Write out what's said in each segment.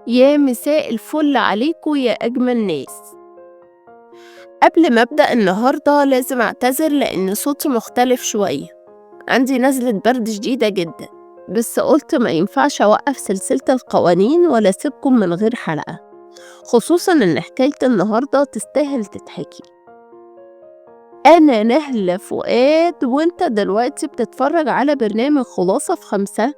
يا مساء الفل عليكم يا أجمل ناس. قبل ما أبدأ النهاردة لازم أعتذر لأن صوتي مختلف شوية، عندي نزلة برد شديدة جدا، بس قلت ما ينفعش أوقف سلسلة القوانين ولا أسيبكم من غير حلقة، خصوصا إن حكاية النهاردة تستاهل تتحكي. أنا نهلة فؤاد وإنت دلوقتي بتتفرج على برنامج خلاصة في 5،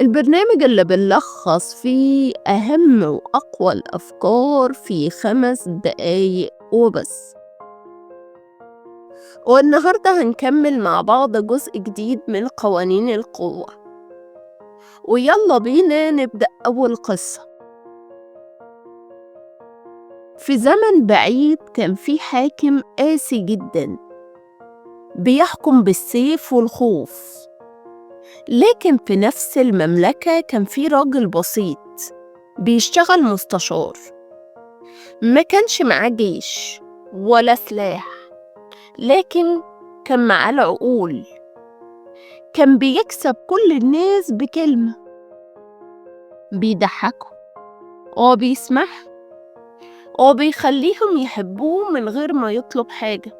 البرنامج اللي بنلخص فيه أهم وأقوى الأفكار في 5 دقايق وبس. والنهاردة هنكمل مع بعض جزء جديد من قوانين القوة، ويلا بينا نبدأ أول قصة. في زمن بعيد كان في حاكم قاسي جدا بيحكم بالسيف والخوف، لكن في نفس المملكة كان في راجل بسيط بيشتغل مستشار، ما كانش معاه جيش ولا سلاح، لكن كان معاه العقول. كان بيكسب كل الناس بكلمة، بيضحكهم وبيسمعهم وبيخليهم يحبوه من غير ما يطلب حاجة.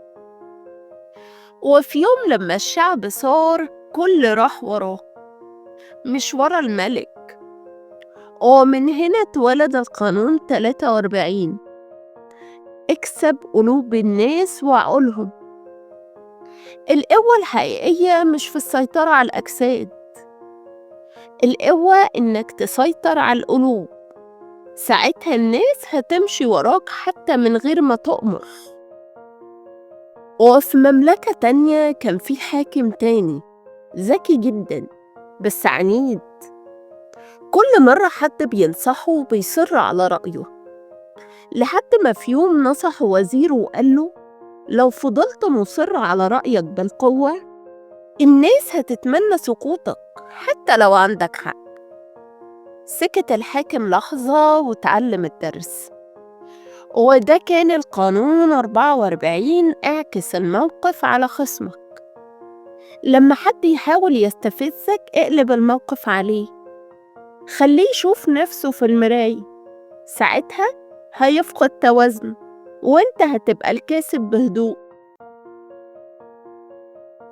وفي يوم لما الشعب صار كل راح وراه مش ورا الملك، ومن هنا اتولد القانون 43: اكسب قلوب الناس وعقولهم. القوة الحقيقية مش في السيطرة على الأجساد، القوة إنك تسيطر على القلوب، ساعتها الناس هتمشي وراك حتى من غير ما تؤمر. وفي مملكة تانية كان في حاكم تاني ذكي جدا بس عنيد، كل مرة حد بينصحه بيصر على رأيه، لحد ما في يوم نصح وزيره وقاله لو فضلت مصر على رأيك بالقوة الناس هتتمنى سقوطك حتى لو عندك حق. سكت الحاكم لحظة وتعلم الدرس، وده كان القانون 44: اعكس الموقف على خصمك. لما حد يحاول يستفزك اقلب الموقف عليه، خليه يشوف نفسه في المراية، ساعتها هيفقد توازنه وانت هتبقى الكاسب بهدوء.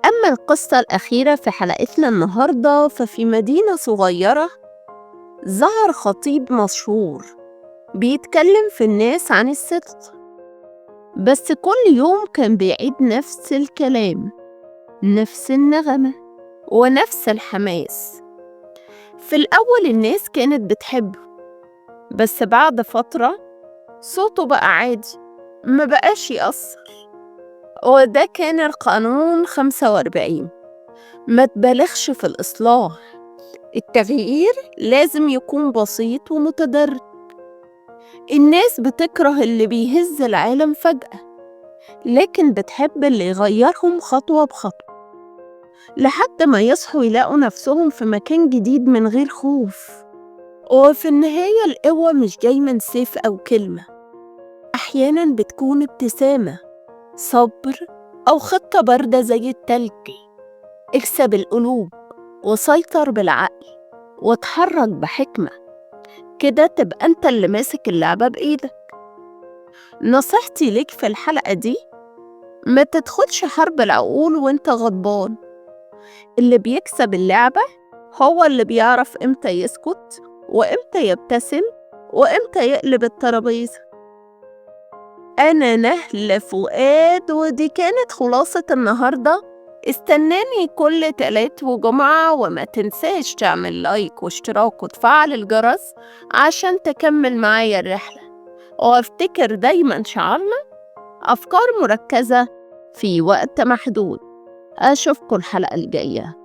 أما القصة الأخيرة في حلقتنا النهاردة ففي مدينة صغيرة ظهر خطيب مشهور بيتكلم في الناس عن الصدق، بس كل يوم كان بيعيد نفس الكلام، نفس النغمة ونفس الحماس. في الأول الناس كانت بتحبه، بس بعد فترة صوته بقى عادي، ما بقاش يأثر. وده كان القانون 45: ما تبالغش في الإصلاح، التغيير لازم يكون بسيط ومتدرج. الناس بتكره اللي بيهز العالم فجأة، لكن بتحب اللي يغيرهم خطوة بخطوة لحد ما يصحوا يلاقوا نفسهم في مكان جديد من غير خوف. وفي النهاية القوة مش دايما سيف أو كلمة، أحيانا بتكون ابتسامة، صبر، أو خطة باردة زي التلج. اكسب القلوب وسيطر بالعقل واتحرك بحكمة، كده تبقى انت اللي ماسك اللعبة بإيدك. نصيحتي ليك في الحلقة دي: ما تدخلش حرب العقول وانت غضبان، اللي بيكسب اللعبة هو اللي بيعرف امتى يسكت وامتى يبتسم وامتى يقلب الترابيزة. أنا نهلة فؤاد ودي كانت خلاصة النهاردة. استناني كل تلات وجمعة، وما تنساش تعمل لايك واشتراك وتفعل الجرس عشان تكمل معايا الرحلة. وافتكر دايما شعارنا: أفكار مركزة في وقت محدود. أشوفكم الحلقة الجاية.